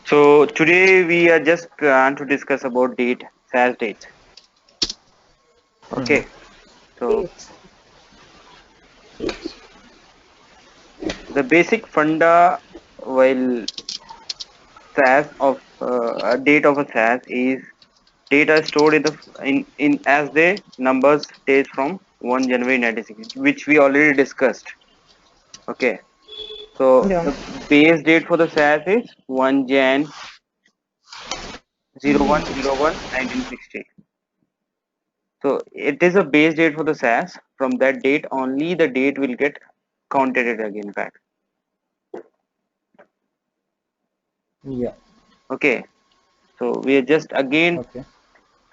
So today we are just going to discuss about SAS dates. Mhm. Okay. So Yes. the basic funda while SAS of a date of a SAS is data stored in the in as the numbers days from 1 January 1960, which we already discussed. Okay. So Yeah. the base date for the SAS is 1 Jan 01/01/1960. So it is a base date for the SAS. From that date only the date will get counted it again back. Yeah. Okay. So we are just again Okay.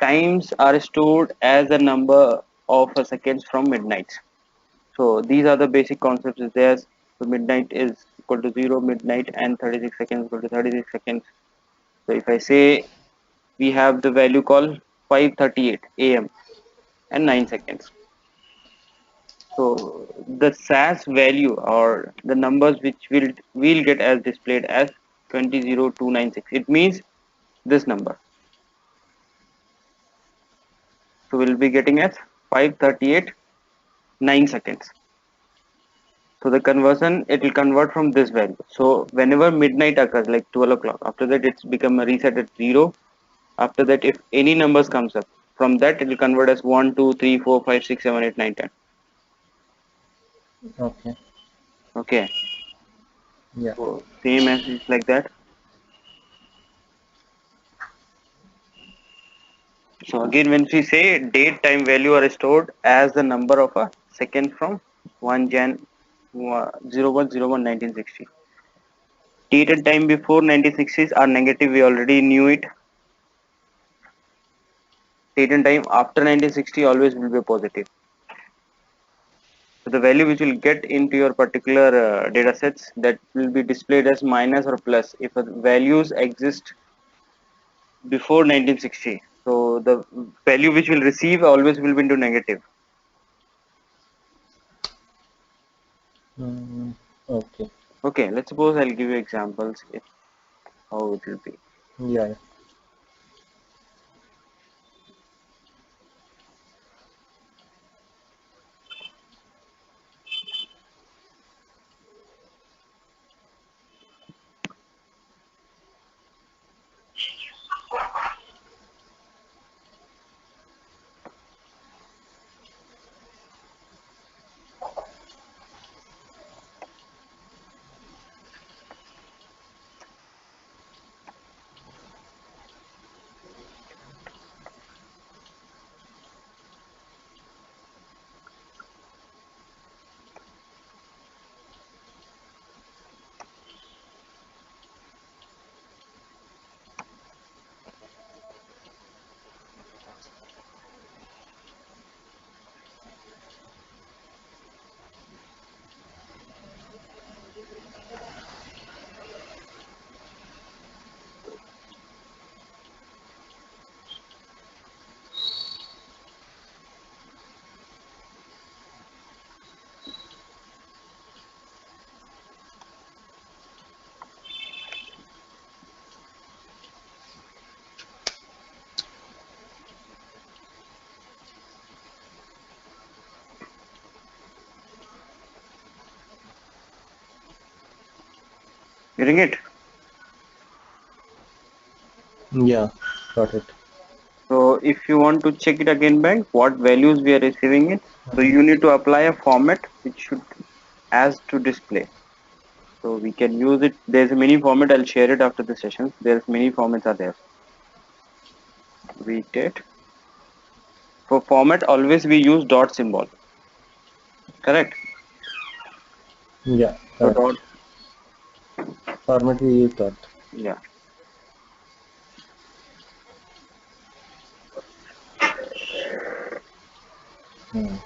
times are stored as a number of seconds from midnight. So these are the basic concepts is there. So midnight is equal to 0, midnight and 36 seconds equal to 36 seconds. So if I say we have the value called 5:38 AM and 9 seconds. So the SAS value or the numbers which will get as displayed as 20296. It means this number. So we'll be getting as 5:38 9 seconds. So the conversion it will convert from this value. So whenever midnight occurs like 12 o'clock, after that it's become a reset at 0. After that if any numbers comes up, from that it will convert as 1, 2, 3, 4, 5, 6, 7, 8, 9, 10. Okay. Okay. Yeah. So same as it's like that. So again, when we say date time value are stored as the number of a second from 1 Jan 01/01/1960. Date and time before 1960s are negative. We already knew it. Date and time after 1960 always will be positive. So the value which will get into your particular data sets that will be displayed as minus or plus if the values exist before 1960. So the value which will receive always will be into negative. Mm, okay. Okay, let's suppose I'll give you examples if how it will be. Yeah. Yeah. Getting it? Yeah. Got it. So if you want to check it again back, what values we are receiving it. So Mhm. you need to apply a format which should as to display. So we can use it. There's a mini format. I'll share it after the session. There's many formats are there. We did. For format, always we use dot symbol. Correct. Yeah. So Correct. dot. Format we use that. Yeah. Mm.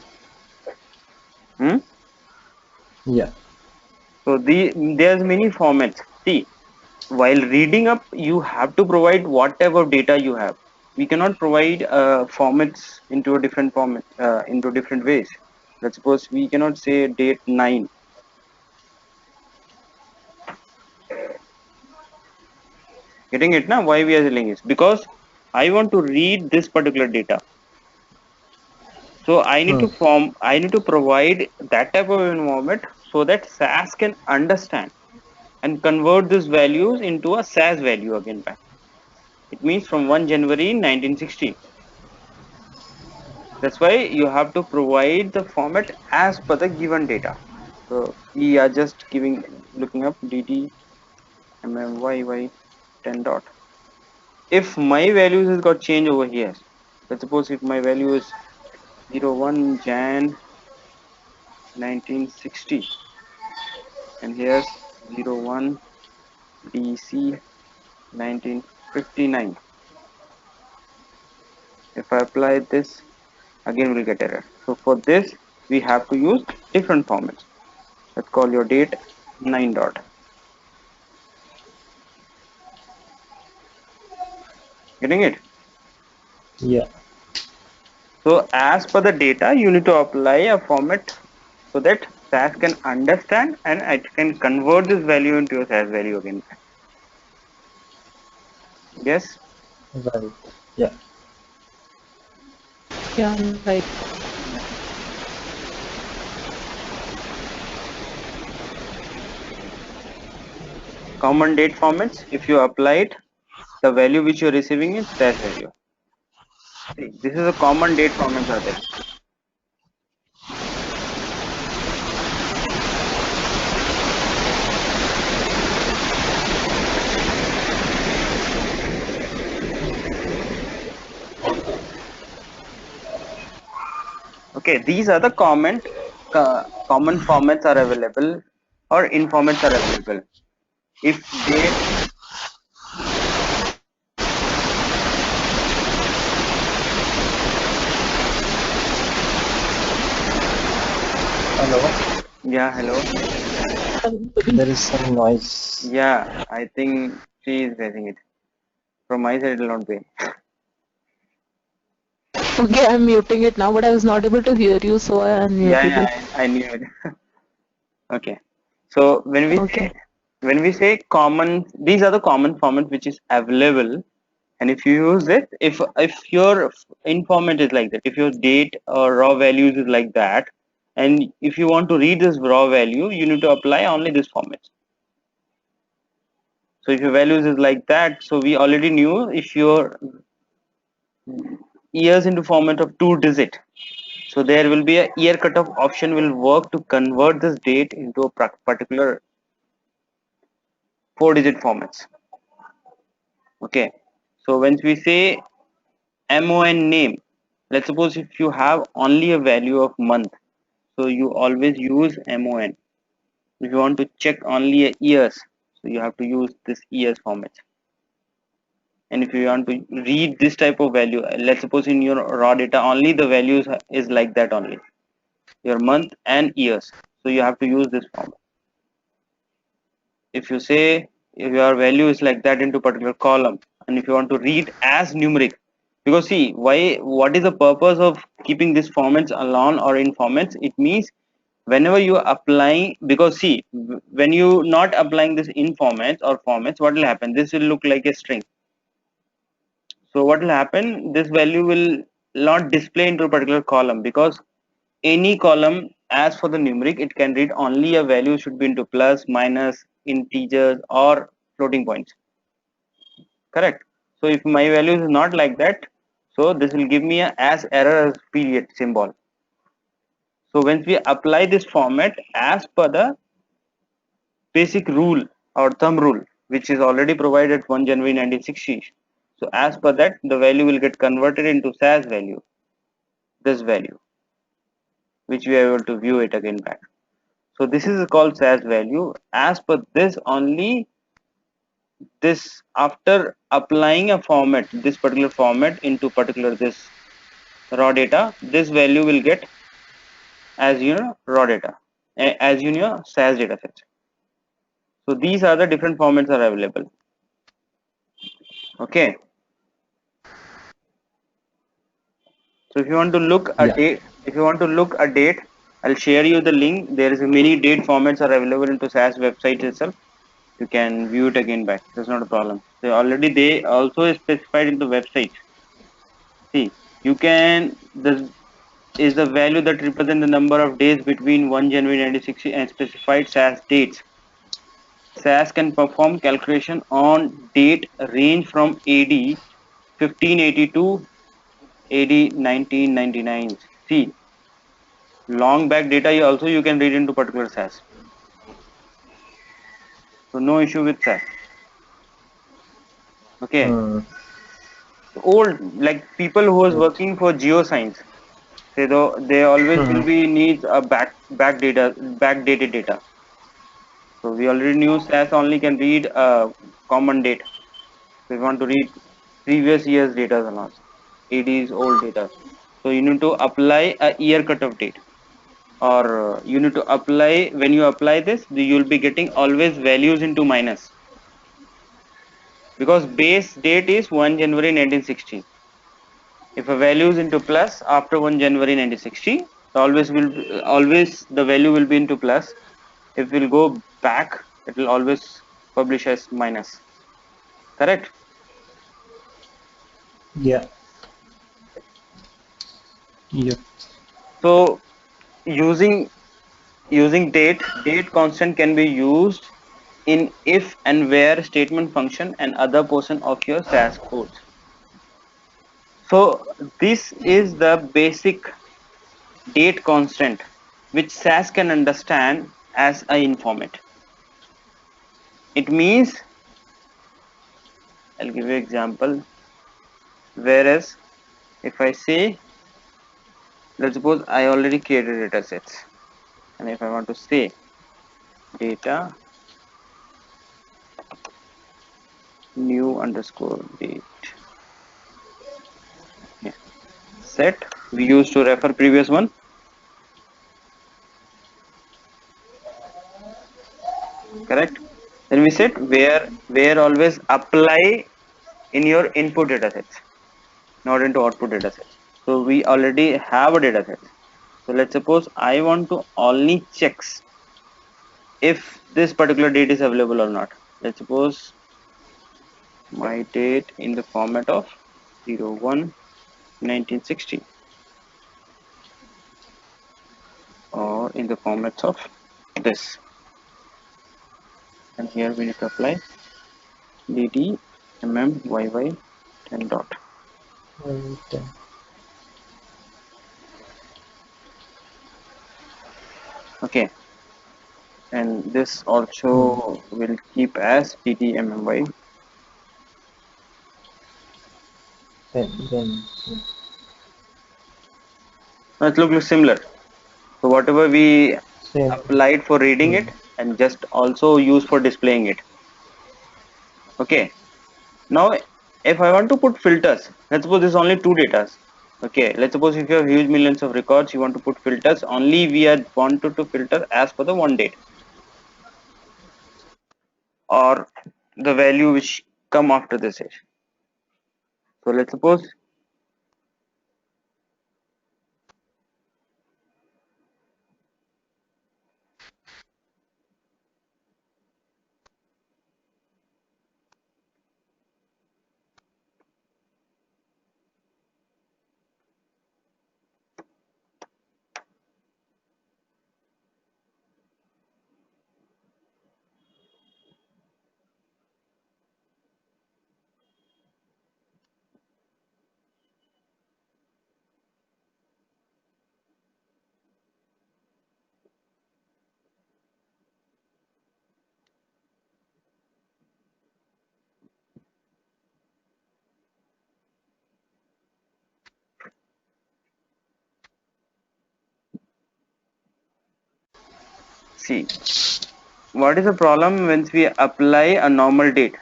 Hmm? Yeah. So there's many formats. See, while reading up, you have to provide whatever data you have. We cannot provide formats into a different format into different ways. Let's suppose we cannot say date 9. Getting it now? Why we are telling this? Because I want to read this particular data. So I need Hmm. to provide that type of environment so that SAS can understand and convert these values into a SAS value again back. It means from 1 January 1960. That's why you have to provide the format as per the given data. So we are just looking up dd mmyy 10 dot. If my values has got changed over here, let's suppose if my value is 01 Jan 1960 and here's 01 DC 1959. If I apply this, again we'll get error. So for this we have to use different formats. Let's call your date 9 dot. Getting it? Yeah. So as per the data, you need to apply a format so that SAS can understand and it can convert this value into a SAS value again. Yes. Right. Yeah. Yeah, right. Common date formats. If you apply it, the value which you are receiving is SAS value. See, this is a common date formats are there. Okay, these are the common formats are available or in formats are available. If they Hello. yeah, hello. There is some noise. Yeah, I think she is raising it. From my side, it will not be. Okay, I'm muting it now, but I was not able to hear you, so I Yeah, unmuted it. yeah, I knew it. Okay. So Okay. when we say common, these are the common format which is available, and if you use it, if your informant is like that, if your date or raw values is like that, and if you want to read this raw value, you need to apply only this format. So if your values is like that, so we already knew if your years into format of 2 digit, so there will be a year cutoff option will work to convert this date into a particular 4 digit formats. Okay, so when we say MON name, let's suppose if you have only a value of month, so you always use MON. If you want to check only a years, so you have to use this years format. And if you want to read this type of value, let's suppose in your raw data only the values is like that only, your month and years, so you have to use this format. If you say if your value is like that into particular column, and if you want to read as numeric, because see why, what is the purpose of keeping this formats alone or in formats? It means whenever you apply, because see when you not applying this in formats or formats, what will happen, this will look like a string. So what will happen, this value will not display into a particular column, because any column as for the numeric it can read only a value should be into plus, minus, integers or floating points. Correct. So if my value is not like that, so this will give me a as error as period symbol. So when we apply this format as per the basic rule or thumb rule, which is already provided 1 January 1960, so as per that the value will get converted into SAS value, this value, which we are able to view it again back. So this is called SAS value. As per this only, this after applying a format, this particular format into particular this raw data, this value will get as raw data, as SAS data set. So these are the different formats are available. Okay. So if you want to look a Yeah. date, if you want to look a date, I'll share you the link. There is a many date formats are available into SAS website itself. You can view it again back. That's not a problem. So already they also specified in the website. See, you can the is the value that represent the number of days between 1 January 1960 and specified SAS dates. SAS can perform calculation on date range from AD 1580 to AD 1999. See, long back data also you can read into particular SAS. So no issue with SAS. Okay. Old, like people who was Right. working for geoscience, they always will be needs a backdated data. So we already knew SAS only can read common date. So we want to read previous year's data or not, AD's old data. So you need to apply a year cut of date, or you need to apply, when you apply this, you will be getting always values into minus, because base date is 1 January 1960. If a value is into plus after 1 January 1960, always the value will be into plus. If we'll go back, it will always publish as minus. Correct? Yeah. Yep. So using date constant can be used in if and where statement function and other portion of your SAS codes. So this is the basic date constant which SAS can understand as a informant. It means, I'll give you an example. Whereas if I say, let's suppose I already created data sets, and if I want to say data new underscore date, yeah, set, we used to refer previous one. Correct? Then we said where always apply in your input data sets, not into output data sets. So we already have a data set. So let's suppose I want to only checks if this particular date is available or not. Let's suppose my date in the format of 01/1960, or in the formats of this, and here we need to apply dd mmyy 10 dot. Right. Okay, and this also will keep as dd mmy. Then Now it looks similar. So whatever we same. applied for reading it, and just also use for displaying it. Okay, now if I want to put filters, let's suppose this is only two data. Okay, let's suppose if you have huge millions of records, you want to put filters, only we are wanted to filter as per the one date, or the value which come after this age. So let's suppose, see, what is the problem when we apply a normal date?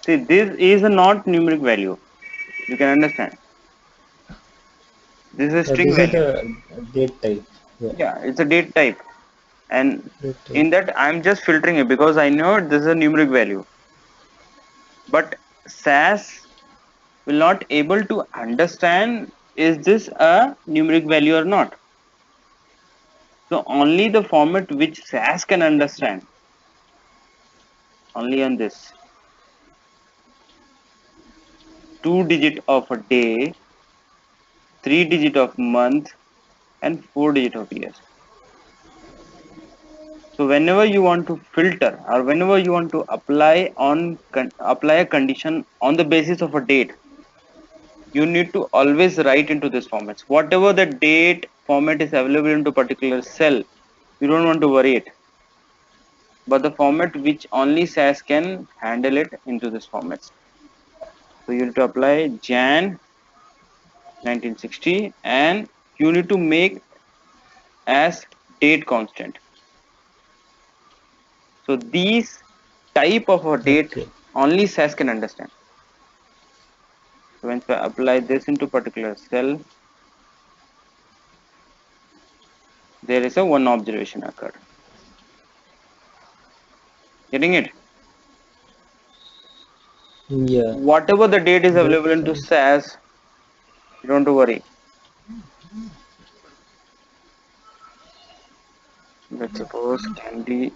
See, this is a not numeric value. You can understand. This is a string This is value. the date type. Yeah. Yeah, it's a date type, and Date type. in that I'm just filtering it because I know this is a numeric value. But SAS will not able to understand is this a numeric value or not? So only the format which SAS can understand, only on this 2 digit of a day, 3 digit of month, and 4 digit of years. So whenever you want to filter or whenever you want to apply a condition on the basis of a date, you need to always write into this formats. Whatever the date format is available into particular cell, you don't want to worry it. But the format which only SAS can handle it into this formats. So you need to apply Jan 1960 and you need to make as date constant. So these type of a date Okay. only SAS can understand. So once I apply this into particular cell, there is a one observation occurred. Getting it? Yeah. Whatever the date is That available into sounds. SAS, you don't have to worry. Let's suppose candy.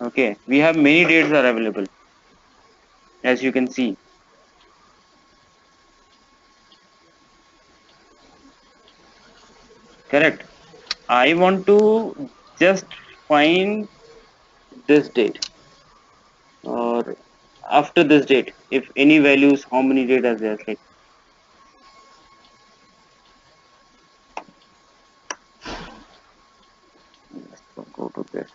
Okay, we have many dates are available, as you can see. Correct. I want to just find this date or after this date. If any values, how many date are there? Like, let's go to this.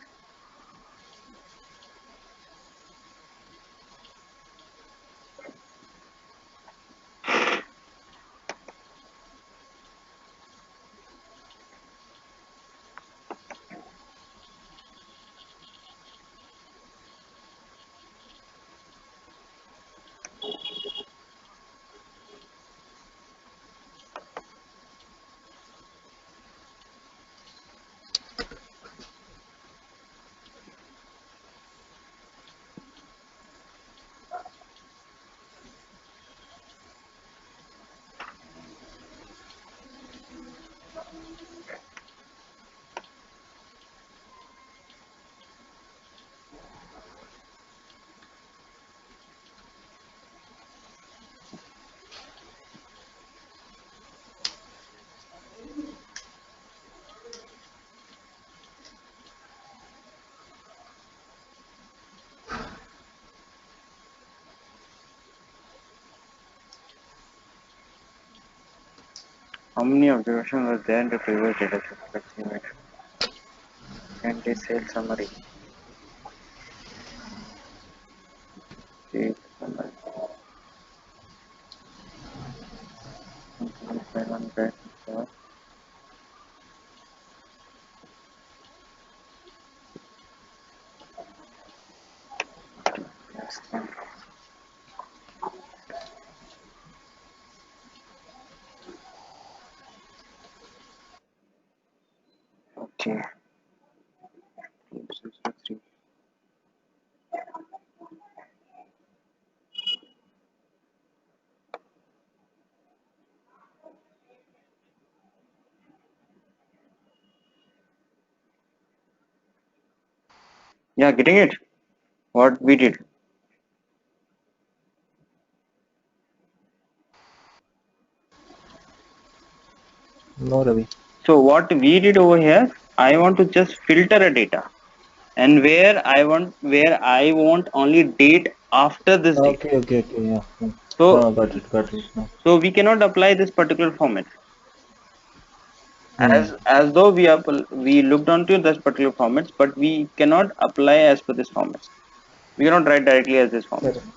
How many observations were there in the previous data set? Let's see it. Candy sales summary. Sales summary. 700. Yes. Okay. Yeah, getting it. What we did. No, Ravi. So what we did over here, I want to just filter a data, and where I want only date after this date. Okay, okay, okay. Yeah. Yeah. So Oh, got it now. so we cannot apply this particular format Hmm. as though we looked onto this particular formats, but we cannot apply as per this formats. We cannot write directly as this formats. Correct.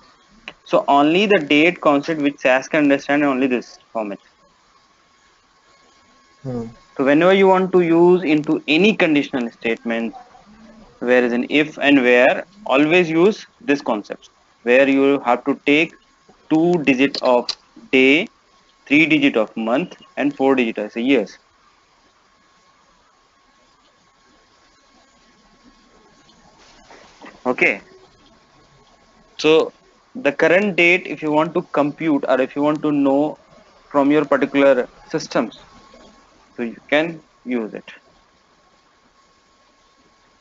So only the date concept which SAS can understand only this format. Hmm. So whenever you want to use into any conditional statements, where is an if and where, always use this concept where you have to take 2 digit of day, 3 digit of month, and 4 digit as a years. Okay. So the current date, if you want to compute or if you want to know from your particular systems, so you can use it.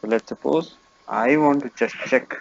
So let's suppose I want to just check.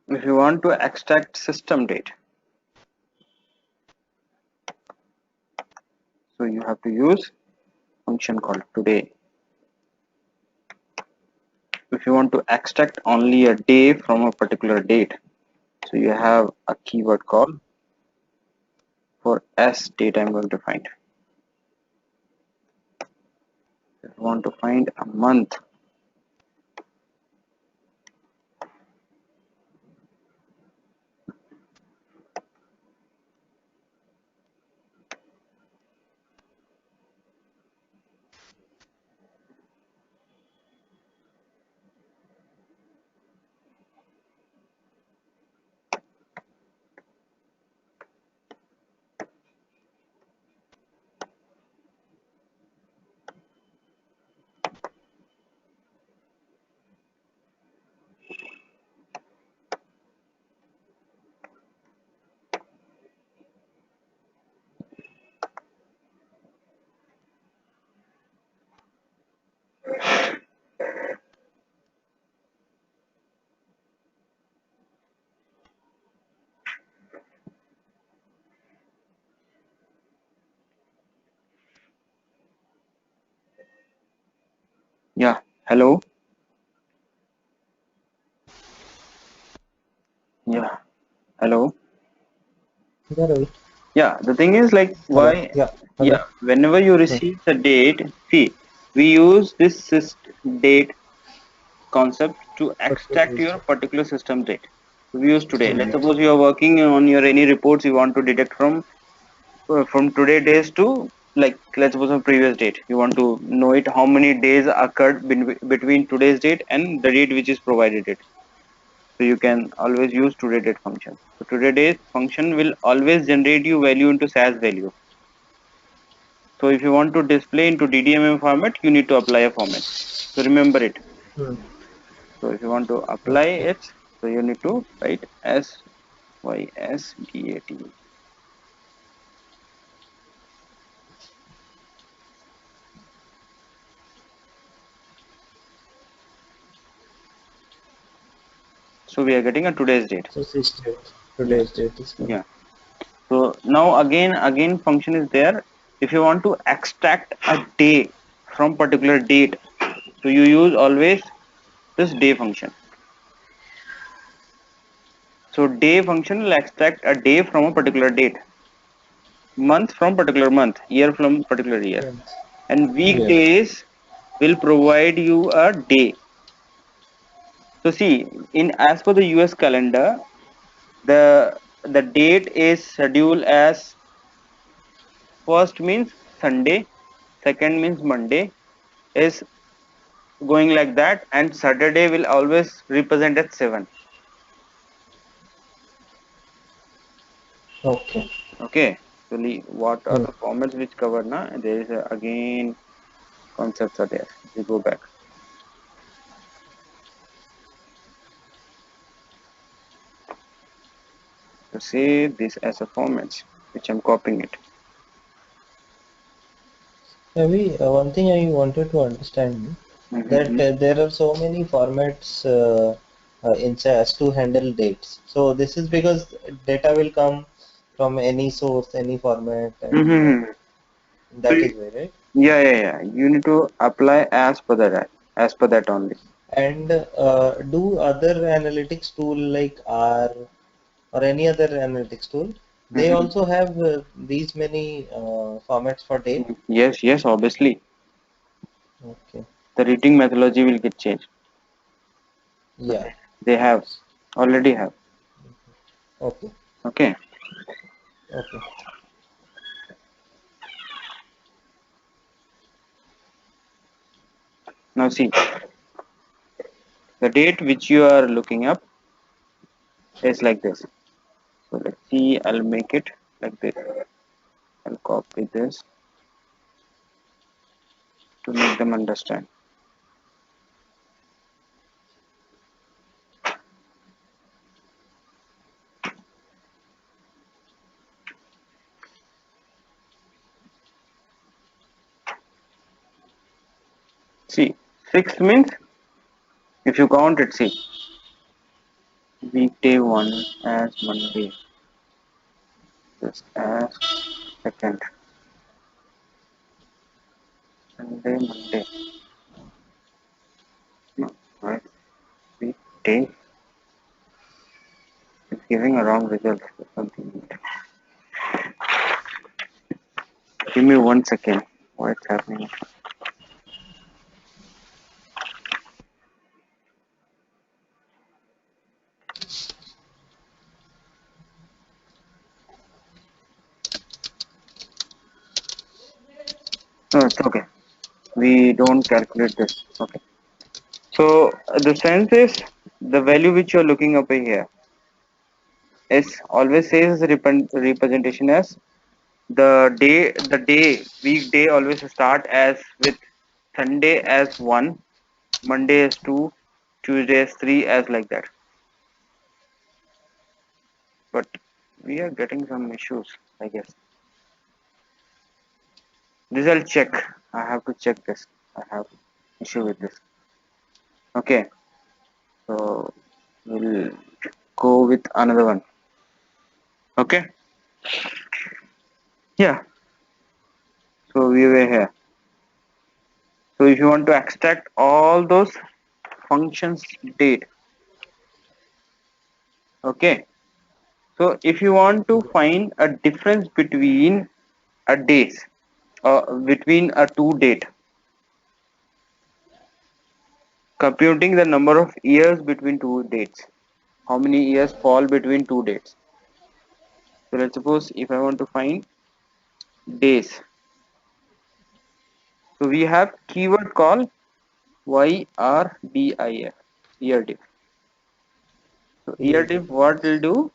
If you want to extract system date, so you have to use function called today. If you want to extract only a day from a particular date, so you have a keyword called for s date I'm going to find. If you want to find a month, yeah, hello, yeah, hello. Yeah, Ravi. Yeah, the thing is like Hello. why, Yeah. Hello. yeah, whenever you Hmm. receive the date, see, we use this date concept to extract Particular your system. particular system date. We use today. Let's Yeah. suppose you are working on your any reports you want to detect from today days to, like, let's suppose a previous date. You want to know it how many days occurred between today's date and the date which is provided it. So you can always use today date function. So today date function will always generate you value into SAS value. So if you want to display into DDMM format, you need to apply a format. So remember it. Hmm. So if you want to apply Okay. it, so you need to write SYSDAT. So we are getting a today's date. So system. Yeah. Today's date is coming. Yeah. So now again function is there. If you want to extract a day from particular date, so you use always this day function. So day function will extract a day from a particular date, month from particular month, year from particular year, Hmm. and Yeah. weekdays will provide you a day. So see, in as per the US calendar, the date is scheduled as first means Sunday, second means Monday, is going like that, and Saturday will always represent as 7. Okay. Okay, so what are Hmm. the formats which cover now? There is again concepts are there. We go back. So say this as a format, which I'm copying it. Ravi, one thing I wanted to understand that Mm-hmm. there are so many formats in SAS to handle dates. So this is because data will come from any source, any format, and Mm-hmm. That is why, right? Yeah. You need to apply as per that only. And do other analytics tool like R or any other analytics tool, they Mhm. also have these many formats for day? Yes, obviously. Okay. The rating methodology will get changed. Yeah. They have already have. Okay. Okay. Okay. Now see the date which you are looking up is like this. So let's see. I'll make it like this. I'll copy this to make them understand. See, 6 means if you count it, see weekday 1 as Monday, this as second, Monday. No, right? Weekday is giving a wrong result or something. Give me 1 second. What's happening? No, it's okay. We don't calculate this. Okay. So the sense is the value which you're looking up here is always says representation as the day weekday always start as with Sunday as 1, Monday as 2, Tuesday as 3 as like that. But we are getting some issues, I guess. This I'll check. I have to check this. I have issue with this. Okay. So we'll go with another one. Okay. Yeah. So we were here. So if you want to extract all those functions date, okay. So if you want to find a difference between a days, between a two date, computing the number of years between two dates, how many years fall between two dates. So let's suppose if I want to find days, so we have keyword called YRDIF, year diff. So year Year diff, difference. what will do?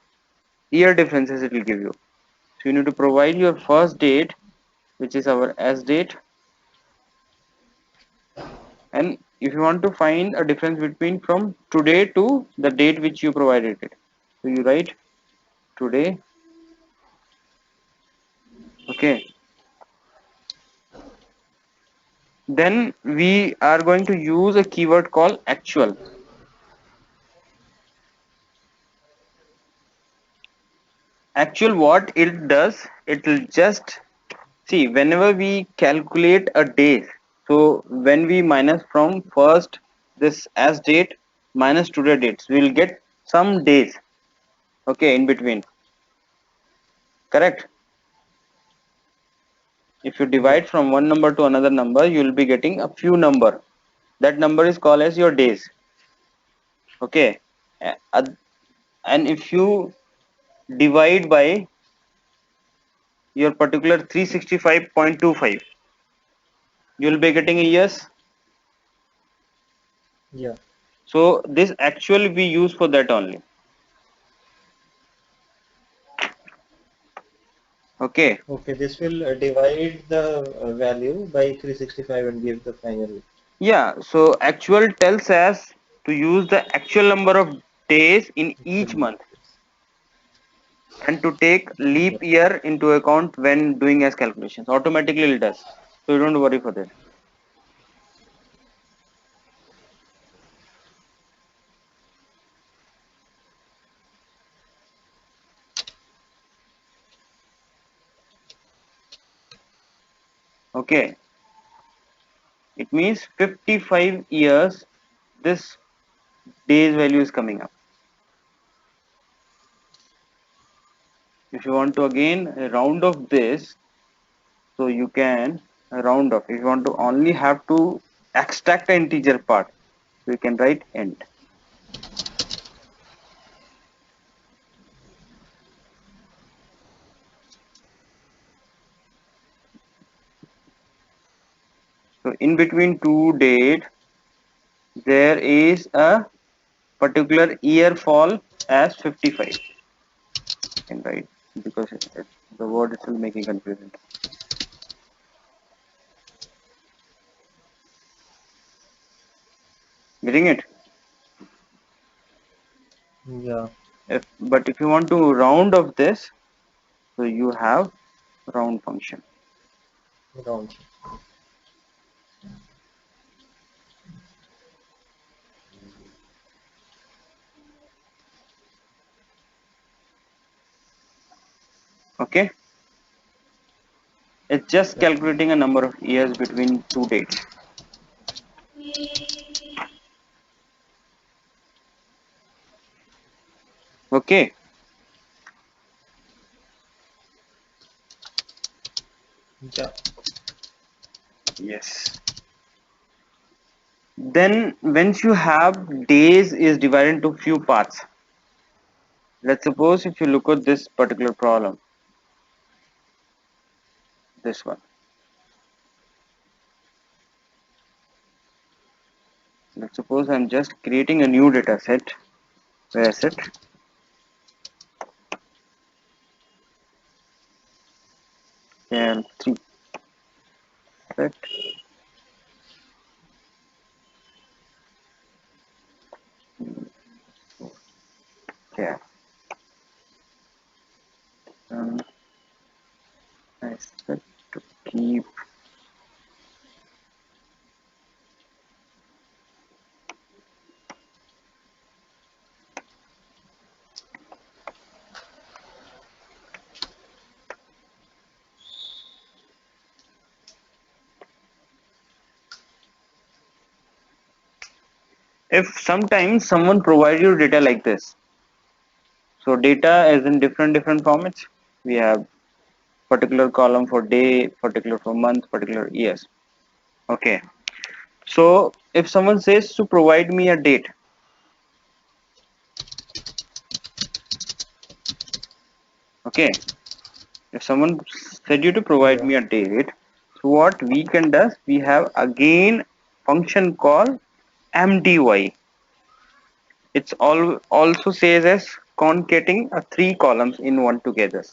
Year differences it will give you. So you need to provide your first date, which is our S date, and if you want to find a difference between from today to the date which you provided it, so you write today. Okay, then we are going to use a keyword called actual. Actual, what it does, it will just see whenever we calculate a day. So when we minus from first this as date minus today dates, we will get some days, okay, in between. Correct. If you Yeah. divide from one number to another number, you will be getting a few number. That number is called as your days. Okay. And if you divide by your particular 365.25, you will be getting a years. Yeah. So this actually we use for that only. Okay. Okay, this will divide the value by 365 and give the final. Yeah. So actual tells us to use the actual number of days in each Actually. month and to take Yeah. leap year into account when doing as calculations. Automatically it does. So you don't worry for that. Okay, it means 55 years this day's value is coming up. If you want to again round off this, so you can round off. If you want to only have to extract the integer part, so you can write int. So in between two date, there is a particular year fall as 55. You can write because the word itself making confusion. Getting it? Yeah. But if you want to round off this, so you have round function. Round. Okay, it's just Yeah. calculating a number of years between two dates. Okay, Yeah. yes. Then once you have days is divided into few parts. Let's suppose if you look at this particular problem, this one. Let's suppose I'm just creating a new data set. Where is it? L3 set. Yeah. I set to keep. If sometimes someone provides you data like this, so data is in different formats. We have particular column for day, particular for month, particular years. Okay. So if someone says to provide me a date, okay. If someone said you to provide Yeah. me a date, so what we can do, we have again function called mdy. It's also says as concatenating three columns in one together.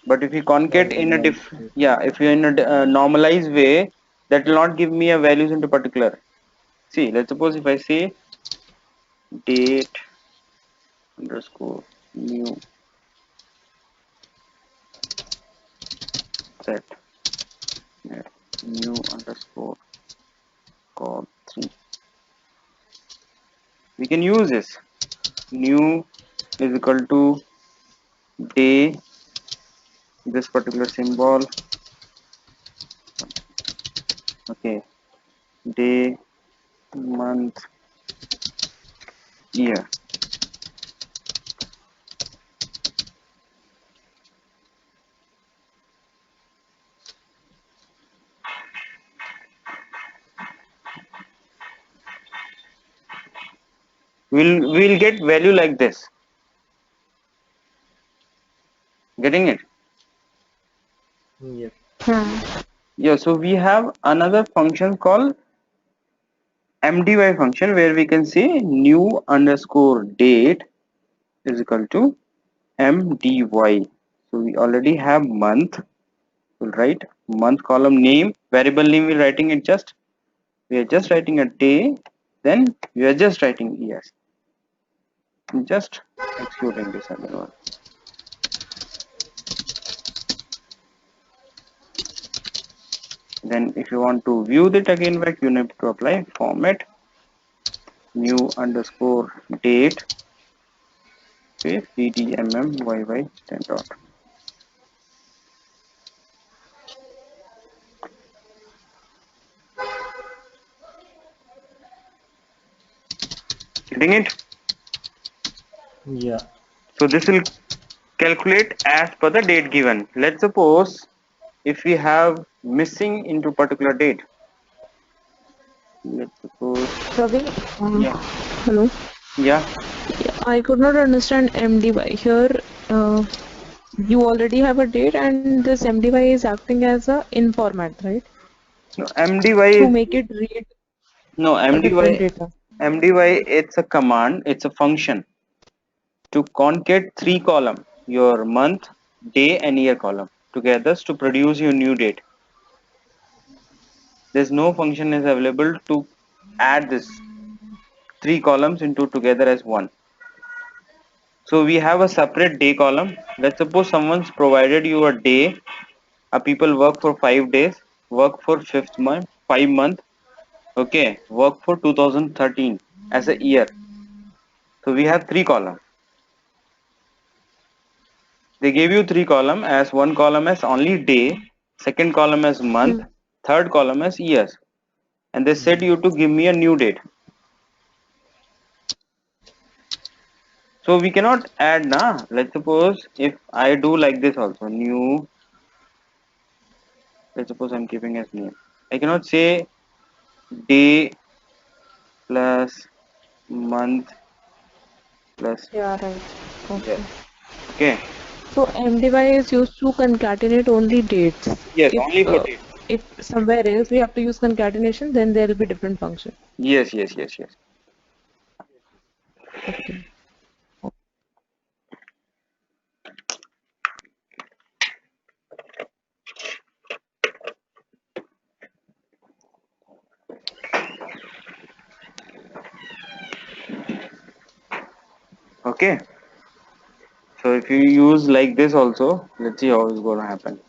But if you concate in a Normalized. yeah, if you're in a normalized way, that will not give me a values into particular. See, let's suppose if I say date underscore new set new underscore call 3, we can use this. New is equal to day, this particular symbol. Okay, day, month, year. We'll get value like this. Getting it? Yep. Yeah, so we have another function called mdy function where we can say new underscore date is equal to mdy. So we already have month. We'll write month column name, variable name we're writing it just. We are just writing a day, then we are just writing years. I'm just executing this other one. Then if you want to view it again back, you need to apply format new underscore date space ddmmyy 10 dot. Getting it? Yeah. So this will calculate as per the date given. Let's suppose if we have missing into particular date. Let's suppose, Ravi, yeah, hello. yeah. Yeah, I could not understand MDY. Here, you already have a date, and this MDY is acting as a in format, right? No, MDY To is, make it read no, a different MDY, data. MDY, it's a command, it's a function to concat three column, your month, day and year column together to produce your new date. There's no function is available to add this three columns into together as one. So we have a separate day column. Let's suppose someone's provided you a day. People work for 5 days, work for fifth month, 5 month. Okay, work for 2013 as a year. So we have three columns. They gave you three column as one column as only day, second column as month, Hmm. third column as years. And they said you to give me a new date. So we cannot add na. Let's suppose if I do like this also new. Let's suppose I'm keeping as name. I cannot say day plus month plus Yeah, right. year. Okay. Okay. So MDY is used to concatenate only dates. Yes, If only for date. if somewhere else we have to use concatenation, then there will be different function. Yes, yes, yes, yes. Okay. Okay. So if you use like this also, let's see how it's going to happen.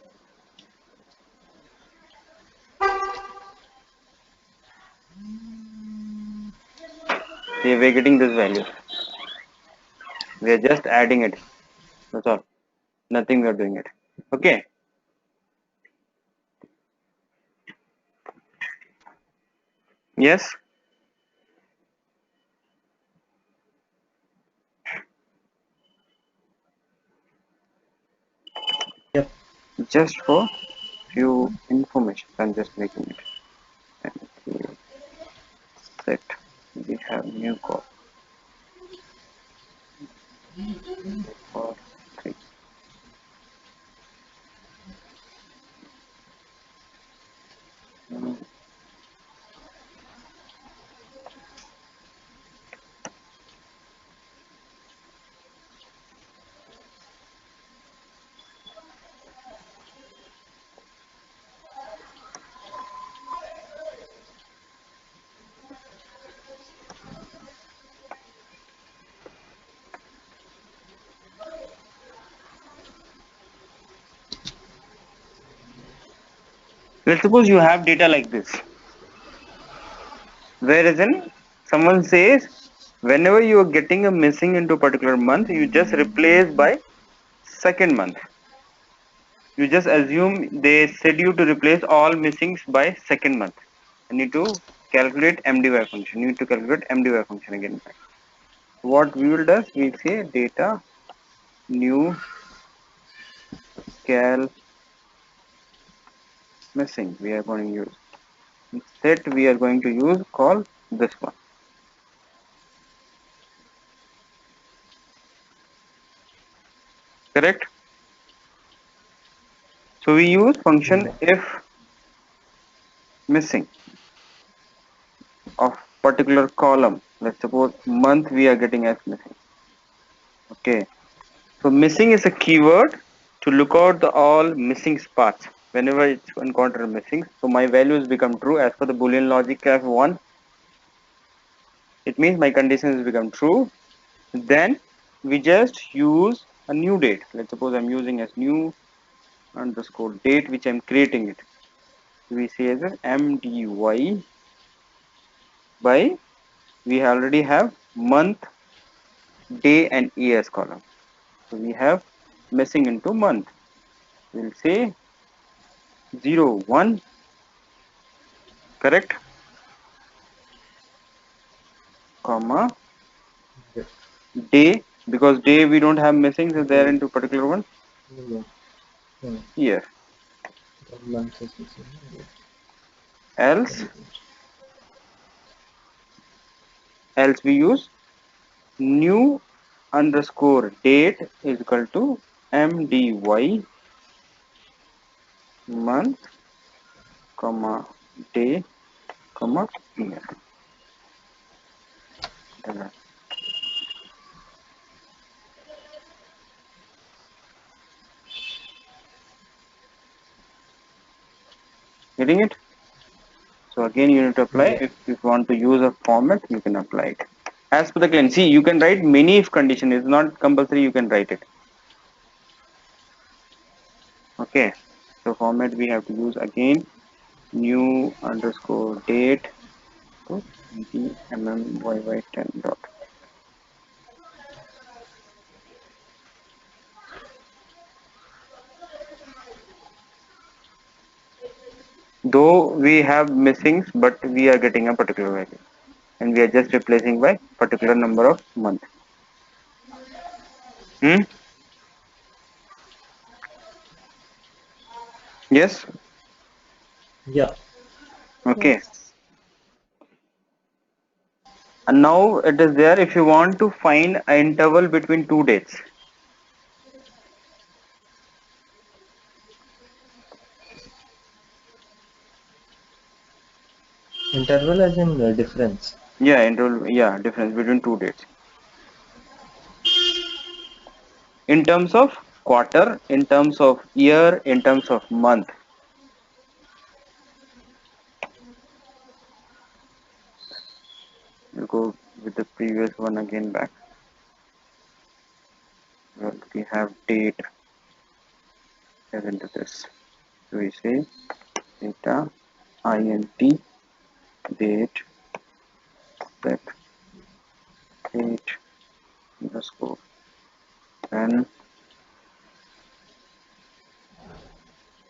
See, we're getting this value. We are just adding it. That's all. Nothing we are doing it. Okay. Yes. Yep. Just for few information. I'm just making it. Okay. Set. We have new call for three. Mm. Let's suppose you have data like this. Whereas in someone says whenever you are getting a missing into a particular month, you just replace by second month. You just assume they said you to replace all missings by second month. You need to calculate MDY function. You need to calculate MDY function again. What we will do, we say data new cal missing. We are going to use set. We are going to use call this one. Correct. So we use function Yeah. if missing of particular column. Let's suppose month we are getting as missing. Okay. So missing is a keyword to look out the all missing spots. Whenever it's encounter missing, so my values become true as per the Boolean logic of one. It means my conditions become true. Then we just use a new date. Let's suppose I'm using as new underscore date which I'm creating it. We say as a MDY by we already have month, day and years column. So we have missing into month. We'll say 01, correct, comma day, because day we don't have missing, so they are into particular one. No. Hmm. Year. The month is missing. Else we use new underscore date is equal to mdy month comma day comma year. Getting it? So again you need to apply. Yeah. If you want to use a format, you can apply it. As per the claim, see, you can write many if condition. It's not compulsory you can write it. Okay. So format we have to use again new underscore date to mmyy10 dot. Though we have missings, but we are getting a particular value, and we are just replacing by particular number of month. Hmm? Yes. Yeah. Okay. Yes. And now it is there. If you want to find an interval between two dates, Interval as in difference. yeah, interval, yeah, difference between two dates in terms of quarter, in terms of year, in terms of month. We'll go with the previous one again back. Well, we have date as into this. So we say data int date set date underscore, and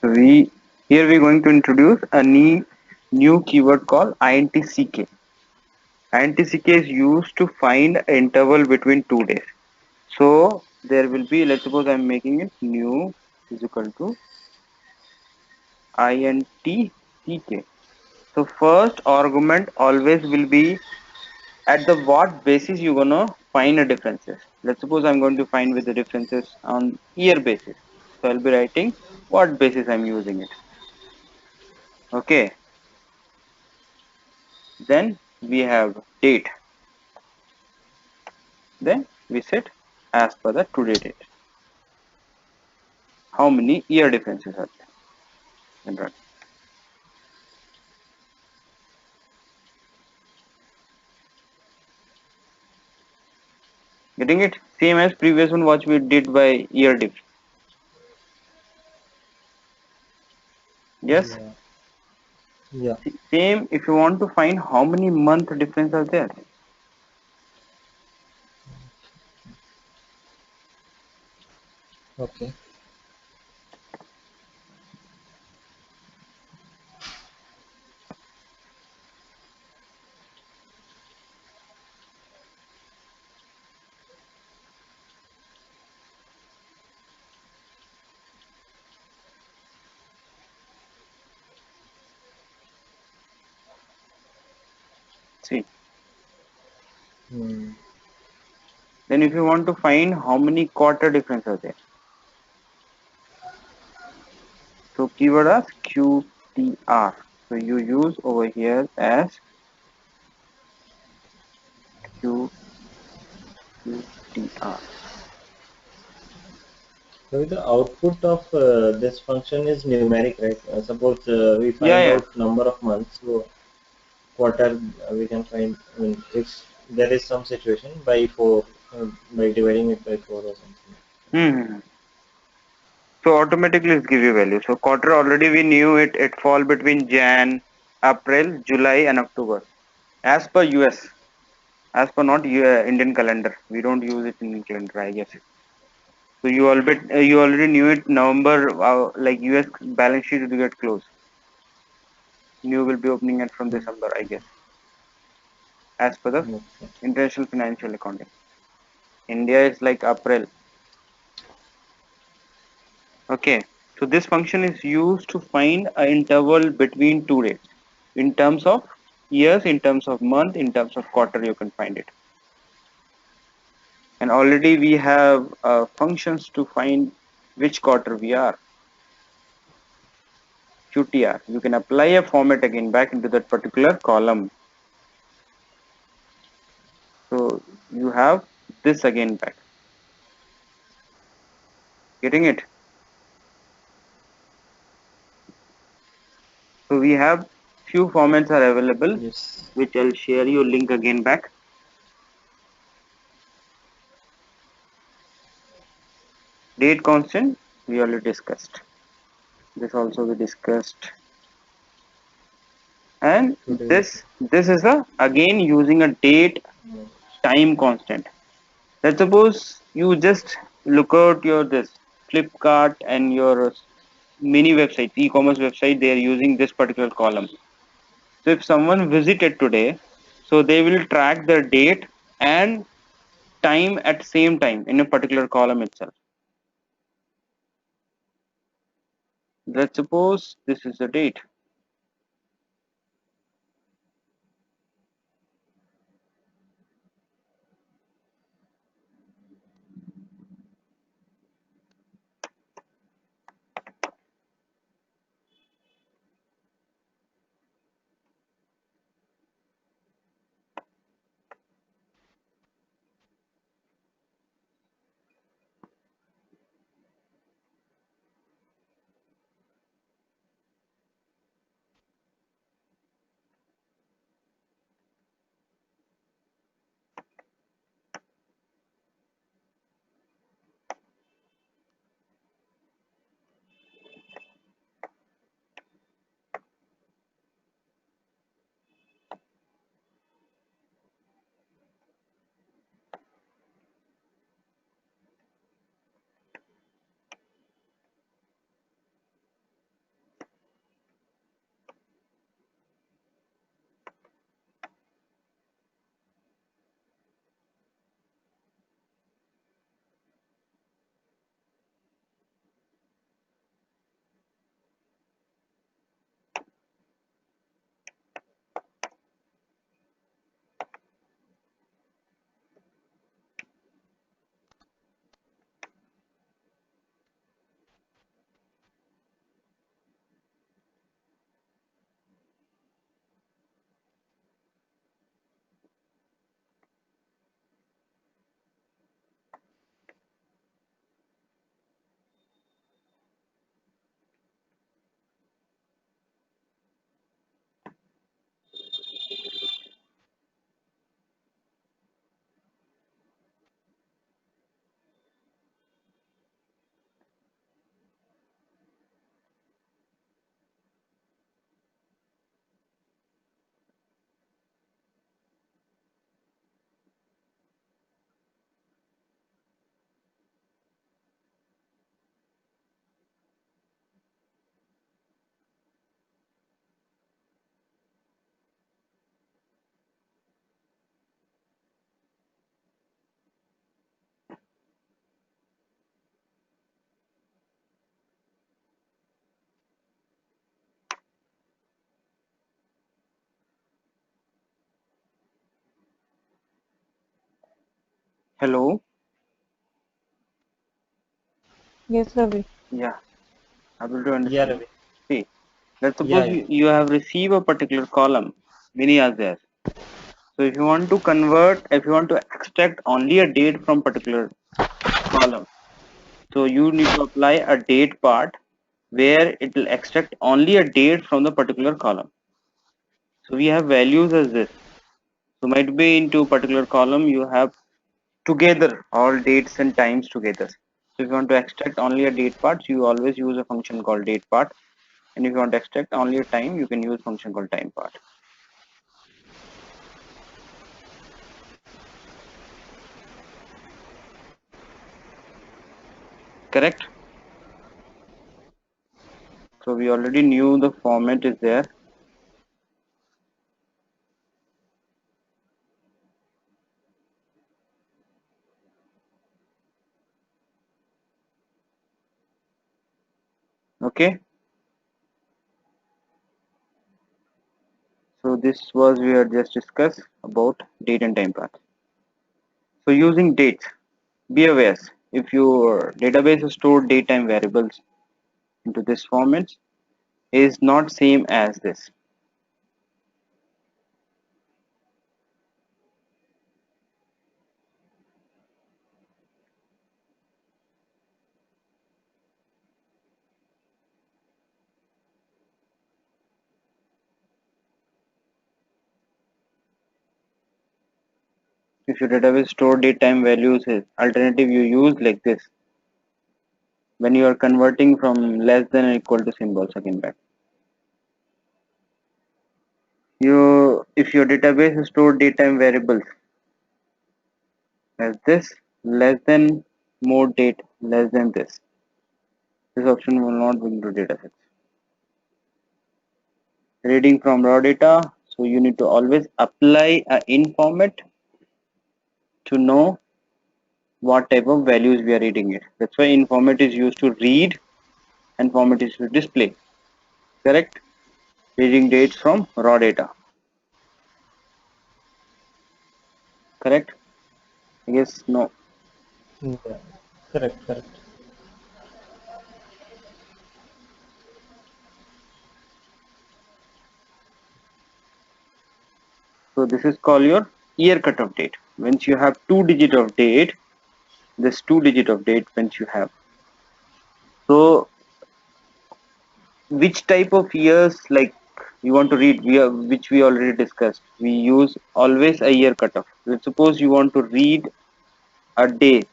so we here we're going to introduce a new keyword called intck. Intck is used to find an interval between two days. So there will be, let's suppose I'm making it new is equal to intck. So first argument always will be at the what basis you're gonna find the differences. Let's suppose I'm going to find with the differences on year basis. So I'll be writing what basis I'm using it. Okay. Then we have date. Then we set as per the today date. How many year differences are there? And run. Getting it? Same as previous one what we did by year diff. Yes? Yeah. Yeah. Same if you want to find how many month difference are there. Okay. See. Hmm. Then if you want to find how many quarter difference are there. So keyword as QTR. So you use over here as QTR. So the output of this function is numeric, right? Suppose we Yeah, find yeah. out number of months, so quarter we can find. I mean, if there is some situation by 4, by dividing it by 4 or something. Hmm. So automatically it give you value. So quarter already we knew it. It fall between Jan, April, July, and October. As per US, as per not Indian calendar. We don't use it in Indian calendar, I guess. So you already knew it. November, like US balance sheet will get closed. New will be opening it from December, I guess, as per the Okay. International Financial Accounting. India is like April. Okay, so this function is used to find an interval between two dates. In terms of years, in terms of month, in terms of quarter, you can find it. And already we have functions to find which quarter we are. QTR. You can apply a format again back into that particular column. So you have this again back. Getting it? So we have few formats are available, Yes. which I'll share you link again back. Date constant we already discussed. This also we discussed. And Today. this is a again using a date time constant. Let's suppose you just look out your this Flipkart and your many websites, e-commerce website, they are using this particular column. So if someone visited today, so they will track the date and time at same time in a particular column itself. Let's suppose this is the date. Hello. Yes, Ravi. Yeah, able to Yeah, understand. Ravi. See, let's Yeah, suppose yeah. you have received a particular column. Many are there. So if you want to convert, if you want to extract only a date from particular column, so you need to apply a date part where it will extract only a date from the particular column. So we have values as this. So might be into particular column you have together all dates and times together. So if you want to extract only a date part, so you always use a function called date part. And if you want to extract only a time, you can use function called time part. Correct? So we already knew the format is there. Okay, so this was we had just discussed about date and time path. So using dates, be aware if your database store date time variables into this format is not same as this. If your database store date time values is alternative you use like this when you are converting from less than or equal to symbols again back. If your database store date time variables as this less than more date less than this option will not bring to datasets. Reading from raw data, so you need to always apply a in format to know what type of values we are reading it. That's why in format is used to read and format is to display. Correct? Reading dates from raw data. Correct? Yes, no. Yeah, correct, correct. So this is called your year cut of date. Once you have 2 digit of date, this 2 digit of date once you have. So which type of years like you want to read which we already discussed. We use always a year cutoff. Let's suppose you want to read a day,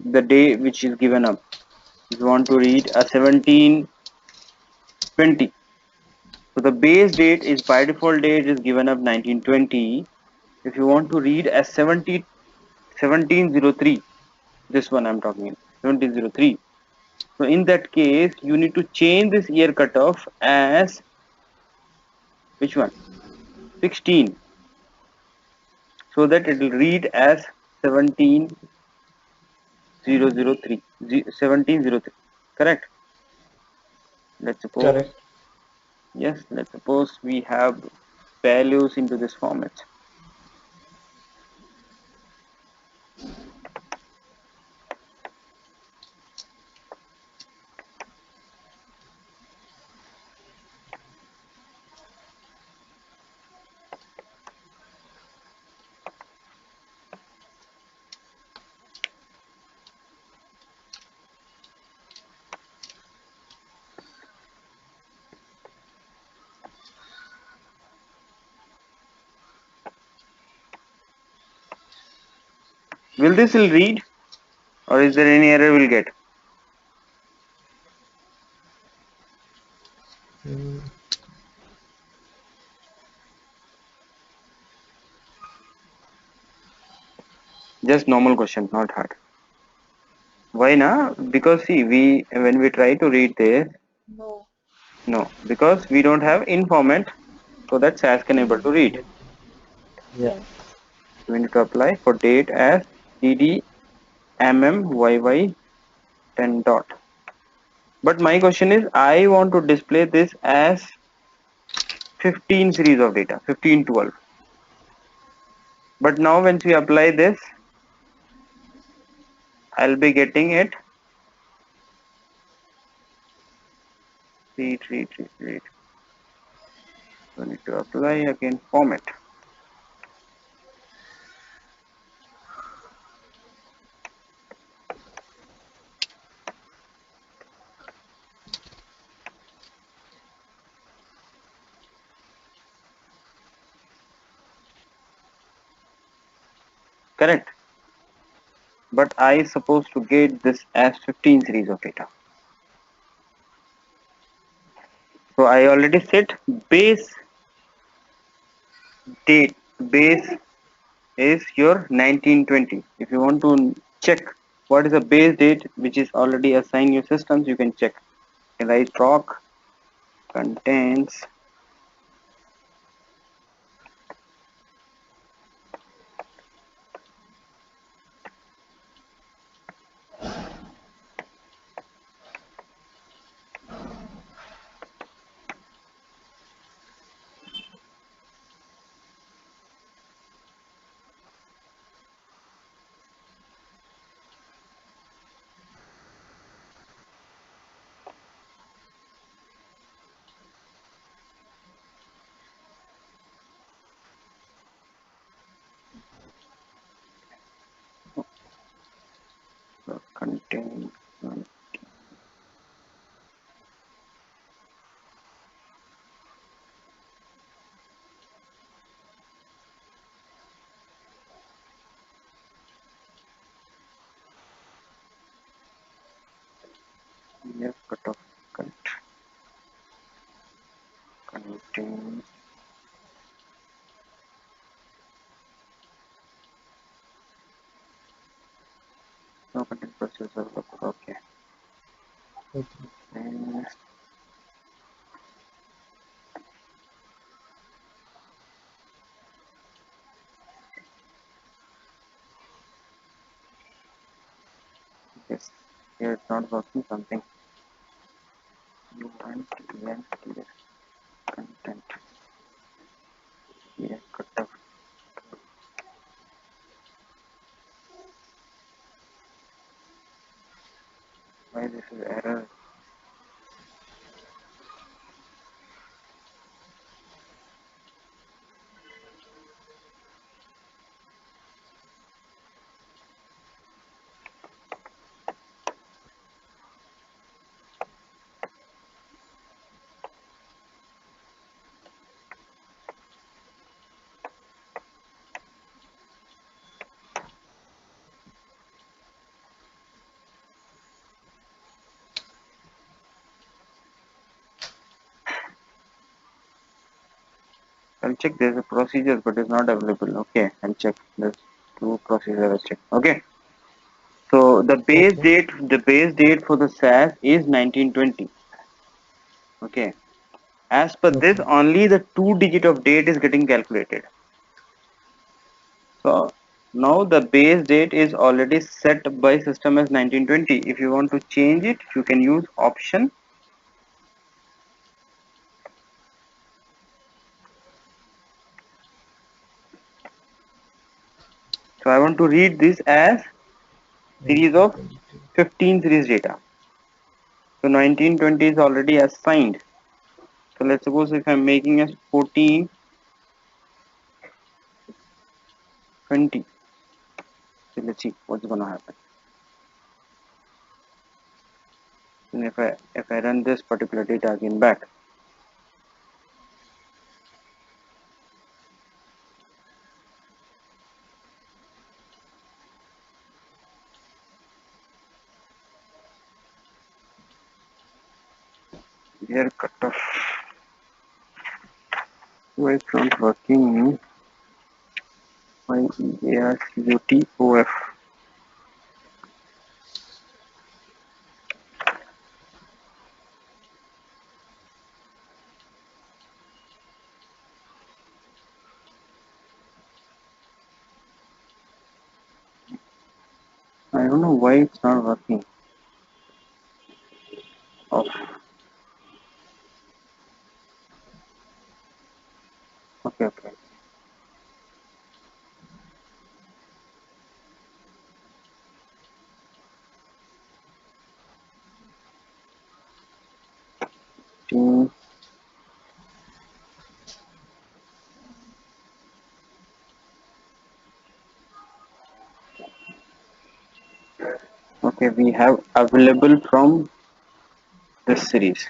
the day which is given up. If you want to read a 1720, so the base date is by default date is given up 1920. If you want to read as 1703, this one I'm talking in 1703. So in that case, you need to change this year cutoff as which one? 16, so that it will read as 17003. 1703. Correct? Let's suppose Correct. yes. Let's suppose we have values into this format. Will this will read, or is there any error we'll get? Mm, Just normal question, not hard. Why na? Because see, we when we try to read this, No. no, because we don't have in format, so that SAS can able to read. yeah. Yes. So we need to apply for date as dd mmyy 10 dot. But my question is, I want to display this as 15 series of data, 1512. But now once we apply this, I'll be getting it 3. So I need to apply again format. Correct? But I supposed to get this as 15 series of data. So I already set base date. Base is your 1920. If you want to check what is the base date which is already assigned your systems, you can check. You can write rock contains Year cutoff contains no content processor. Okay. Okay. And yes, here it's not working something. You want event clear content. Year cutoff. Why this is error? I'll check. There's a procedure, but it's not available. Okay, I'll check. There's two procedures. I'll check. Okay. So the Okay. base date for the SAS is 1920. Okay. As per this, Okay. only the 2 digit of date is getting calculated. So now the base date is already set by system as 1920. If you want to change it, you can use option. So I want to read this as series of 1922. 15 series data. So 1920 is already assigned. So let's suppose if I'm making as 1420. So let's see what's gonna happen. And if I run this particular data again back, here cutoff. Why it's not working? YEARCUTOF. I don't know why it's not working. Off. Okay, okay. Mm, okay, we have available from this series.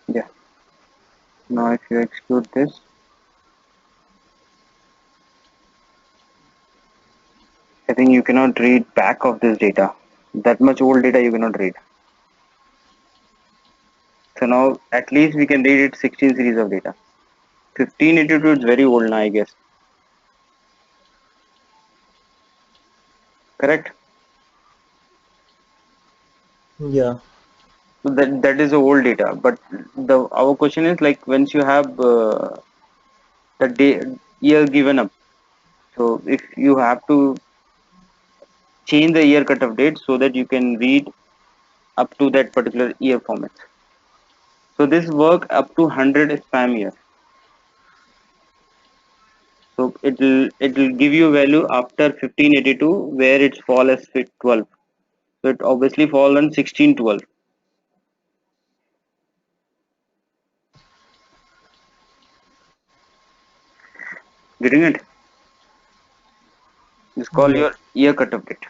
Yeah. Now if you exclude this, I think you cannot read back of this data. That much old data you cannot read. So now at least we can read it 16 series of data. 1582 is very old now, I guess. Correct? Yeah. So that is the old data. But our question is like once you have the day year given up. So if you have to change the year cutoff date so that you can read up to that particular year format. So this work up to 100 spam years. So it will give you value after 1582 where it's fall as 12. So it obviously fall on 1612. Getting it? Just call Yeah. your year cutoff date.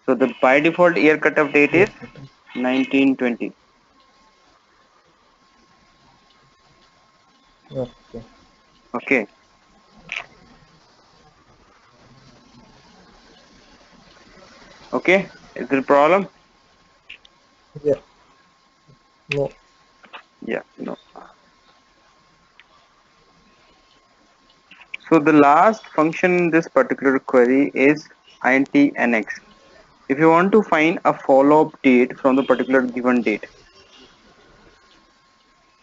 So the by default year cutoff date Here. is 1920. Okay. Okay. Okay, is there a problem? Yeah. No. Yeah, no. So the last function in this particular query is int nx. If you want to find a follow-up date from the particular given date,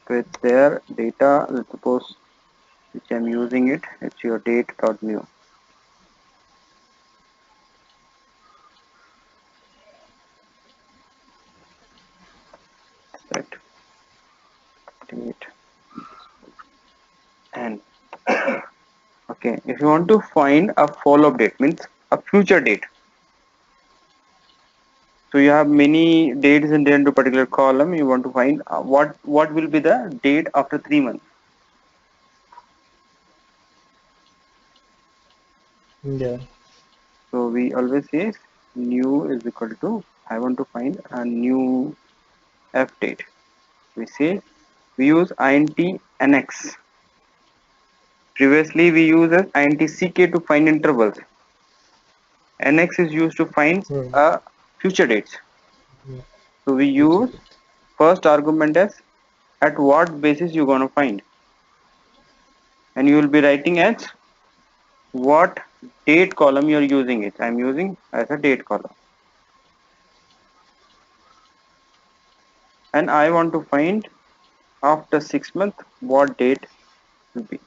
with their data, let's suppose which I'm using it, it's your date.new. Set date and okay. If you want to find a follow-up date, means a future date. So you have many dates in there into particular column. You want to find what will be the date after 3 months. Yeah. So we always say new is equal to, I want to find a new f date. We say we use int nx. Previously we use as int ck to find intervals. Nx is used to find Hmm. future dates. Hmm. So we Future use date. first argument as at what basis you're gonna find, and you will be writing as what date column you're using it. I'm using as a date column, and I want to find after 6 months what date will be.